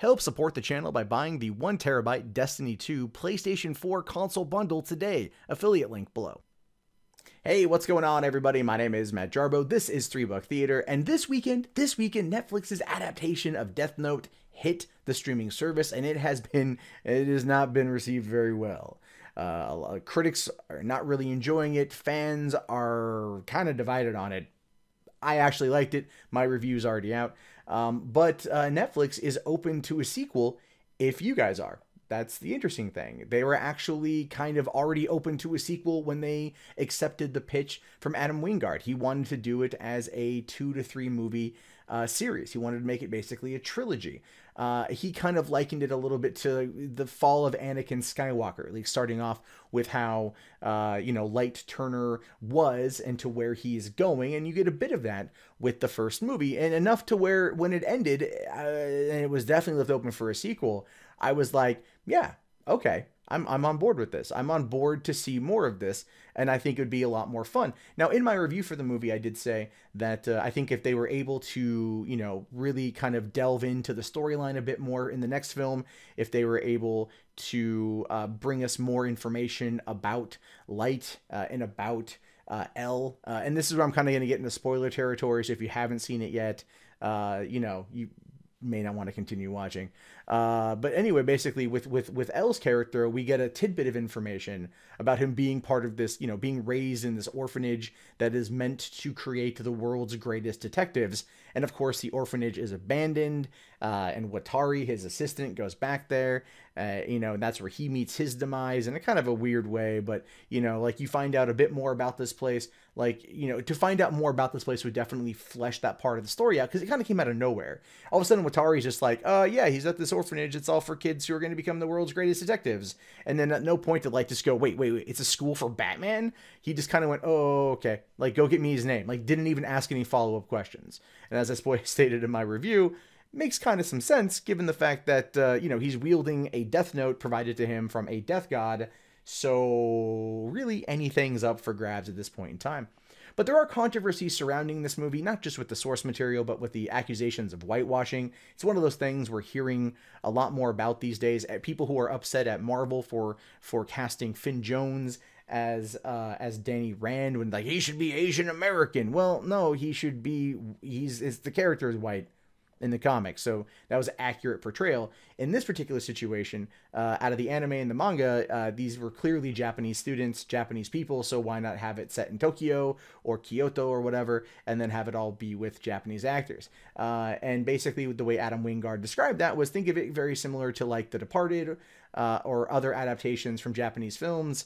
Help support the channel by buying the 1TB Destiny 2 PlayStation 4 console bundle today. Affiliate link below. Hey, what's going on, everybody? My name is Matt Jarbo. This is 3 Buck Theater, and this weekend, Netflix's adaptation of Death Note hit the streaming service, and it has not been received very well. A lot of critics are not really enjoying it. Fans are kind of divided on it. I actually liked it. My review's already out. But Netflix is open to a sequel if you guys are. That's the interesting thing. They were actually kind of already open to a sequel when they accepted the pitch from Adam Wingard. He wanted to do it as a 2 to 3 movie series. He wanted to make it basically a trilogy. He kind of likened it a little bit to the fall of Anakin Skywalker, like starting off with how, Light Turner was and to where he's going. And you get a bit of that with the first movie, and enough to where when it ended, and it was definitely left open for a sequel, I was like, yeah, okay, I'm on board with this. I'm on board to see more of this, and I think it would be a lot more fun. Now, in my review for the movie, I did say that I think if they were able to, really kind of delve into the storyline a bit more in the next film, if they were able to bring us more information about Light and about L, and this is where I'm kind of going to get into spoiler territory, so if you haven't seen it yet, you may not want to continue watching. But anyway, basically with L's character, we get a tidbit of information about him being part of this, being raised in this orphanage that is meant to create the world's greatest detectives. And of course, the orphanage is abandoned, and Watari, his assistant, goes back there, and that's where he meets his demise in a kind of a weird way. But, you find out a bit more about this place. To find out more about this place would definitely flesh that part of the story out, because it kind of came out of nowhere. All of a sudden, Watari's just like, yeah, he's at this orphanage. It's all for kids who are going to become the world's greatest detectives. And then at no point did Light just go, wait, it's a school for Batman? He just kind of went, oh, okay. Go get me his name. Didn't even ask any follow-up questions. And as I stated in my review, makes kind of some sense given the fact that, he's wielding a death note provided to him from a death god. So really anything's up for grabs at this point in time. But there are controversies surrounding this movie, not just with the source material, but with the accusations of whitewashing. It's one of those things we're hearing a lot more about these days. People who are upset at Marvel for casting Finn Jones as Danny Rand when he should be Asian American. Well, no, the character is white in the comics, so that was an accurate portrayal. In this particular situation, out of the anime and the manga, these were clearly Japanese students, Japanese people, so why not have it set in Tokyo or Kyoto or whatever, and then have it all be with Japanese actors. And basically the way Adam Wingard described that was, think of it very similar to The Departed or other adaptations from Japanese films.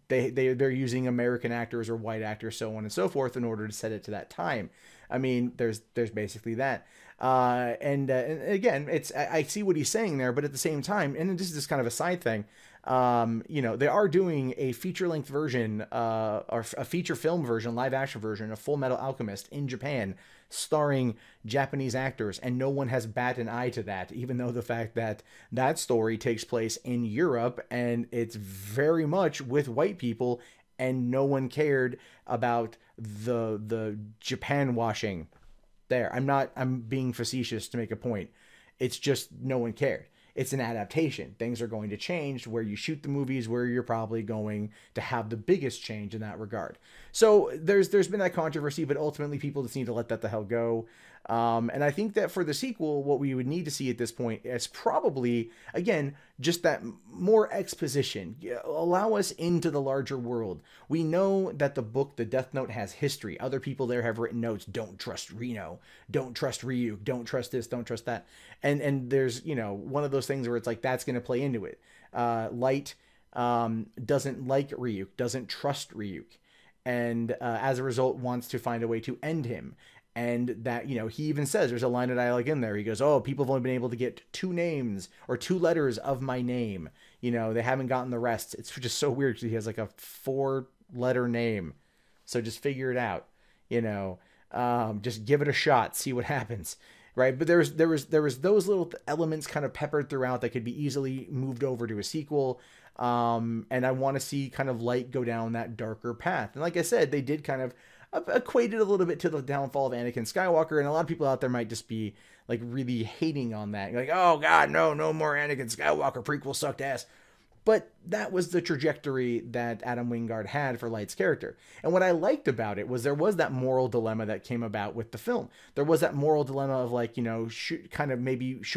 They're using American actors or white actors, so on and so forth, in order to set it to that time. I mean, there's basically that. And again, I see what he's saying there, but at the same time, and this is just kind of a side thing, they are doing a feature-length version, or a feature film version, live-action version of Full Metal Alchemist in Japan, starring Japanese actors, and no one has batted an eye to that, even though the fact that that story takes place in Europe, and it's very much with white people, and no one cared about the Japan washing there. I'm being facetious to make a point. It's just no one cared. It's an adaptation. Things are going to change. Where you shoot the movies, where you're probably going to have the biggest change in that regard. So there's been that controversy, but ultimately people just need to let that the hell go. And I think that for the sequel, what we would need to see at this point is probably, again, just that more exposition. Allow us into the larger world. We know that the book, The Death Note, has history. Other people there have written notes. Don't trust Reno. Don't trust Ryuk. Don't trust this. Don't trust that. And there's, one of those things where it's that's going to play into it. Light doesn't like Ryuk, doesn't trust Ryuk. And as a result, wants to find a way to end him. And that, he even says, there's a line of dialogue in there. He goes, oh, people have only been able to get 2 names or 2 letters of my name. They haven't gotten the rest. It's just so weird because he has a 4-letter name. So just figure it out, just give it a shot, see what happens. Right. But there was those little elements kind of peppered throughout that could be easily moved over to a sequel. And I want to see kind of Light go down that darker path. And like I said, they did kind of equated a little bit to the downfall of Anakin Skywalker, and a lot of people out there might just be like really hating on that. You're like, oh God, no more Anakin Skywalker prequel sucked ass. But that was the trajectory that Adam Wingard had for Light's character. And what I liked about it was there was that moral dilemma that came about with the film. There was that moral dilemma of like, you know, should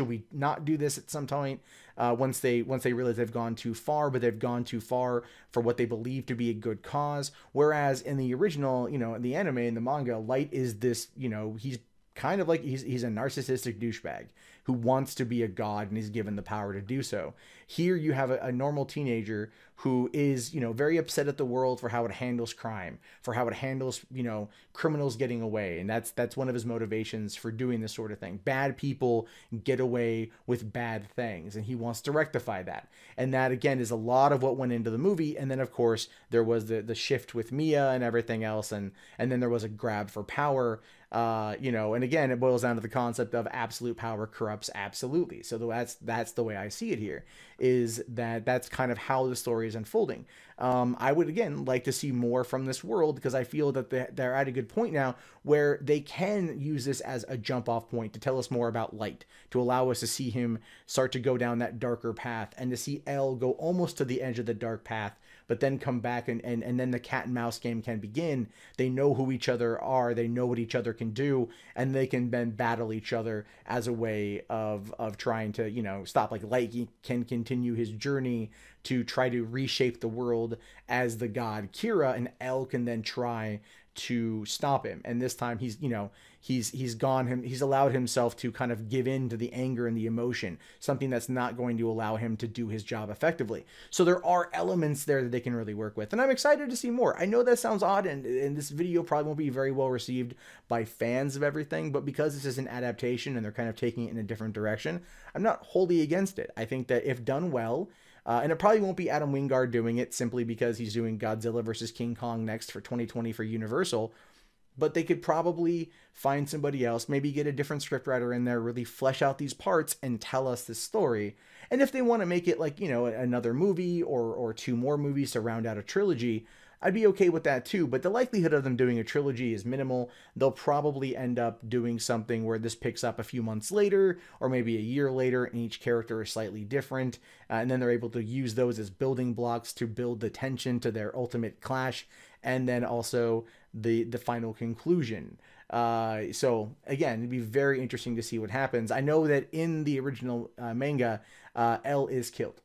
we not do this at some point? Once they realize they've gone too far, but they've gone too far for what they believe to be a good cause. Whereas in the original, you know, in the anime, in the manga, Light is this, you know, he's kind of like he's a narcissistic douchebag who wants to be a god and is given the power to do so. Here you have a normal teenager who is, you know, very upset at the world for how it handles crime, for how it handles, you know, criminals getting away. And that's one of his motivations for doing this sort of thing. Bad people get away with bad things, and he wants to rectify that. And that, again, is a lot of what went into the movie. And then, of course, there was the shift with Mia and everything else. And then there was a grab for power. You know, and again, it boils down to the concept of absolute power corrupts absolutely. So that's the way I see it here, is that's kind of how the story is unfolding. I would, again, like to see more from this world, because I feel that they're at a good point now where they can use this as a jump off point to tell us more about Light, to allow us to see him start to go down that darker path, and to see Elle go almost to the edge of the dark path, but then come back, and then the cat and mouse game can begin. They know who each other are, they know what each other can do, and they can then battle each other as a way of trying to, you know, stop. Like Light can continue his journey to try to reshape the world as the god Kira, and Elle can then try to stop him. And this time he's, you know, he's allowed himself to kind of give in to the anger and the emotion, something that's not going to allow him to do his job effectively. So there are elements there that they can really work with, and I'm excited to see more. I know that sounds odd, and this video probably won't be very well received by fans of everything, but because this is an adaptation and they're kind of taking it in a different direction, I'm not wholly against it. I think that if done well, and it probably won't be Adam Wingard doing it simply because he's doing Godzilla versus King Kong next for 2020 for Universal, but they could probably find somebody else, maybe get a different scriptwriter in there, really flesh out these parts and tell us this story. And if they want to make it like, you know, another movie or two more movies to round out a trilogy, I'd be okay with that too, but the likelihood of them doing a trilogy is minimal. They'll probably end up doing something where this picks up a few months later, or maybe a year later, and each character is slightly different, and then they're able to use those as building blocks to build the tension to their ultimate clash, and then also the final conclusion. So again, it'd be very interesting to see what happens. I know that in the original manga, Elle is killed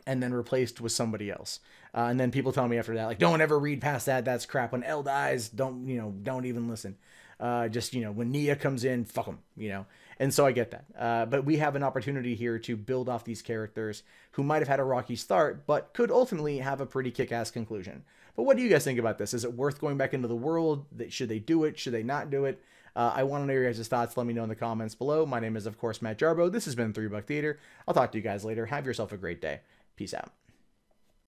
and then replaced with somebody else. And then people tell me after that, like, don't ever read past that. That's crap. When Elle dies, don't even listen. Just, you know, when Nia comes in, fuck them, you know. And so I get that. But we have an opportunity here to build off these characters who might have had a rocky start, but could ultimately have a pretty kick-ass conclusion. But what do you guys think about this? Is it worth going back into the world? Should they do it? Should they not do it? I want to know your guys' thoughts. Let me know in the comments below. My name is, of course, Matt Jarbo. This has been $3 Theater. I'll talk to you guys later. Have yourself a great day. Peace out.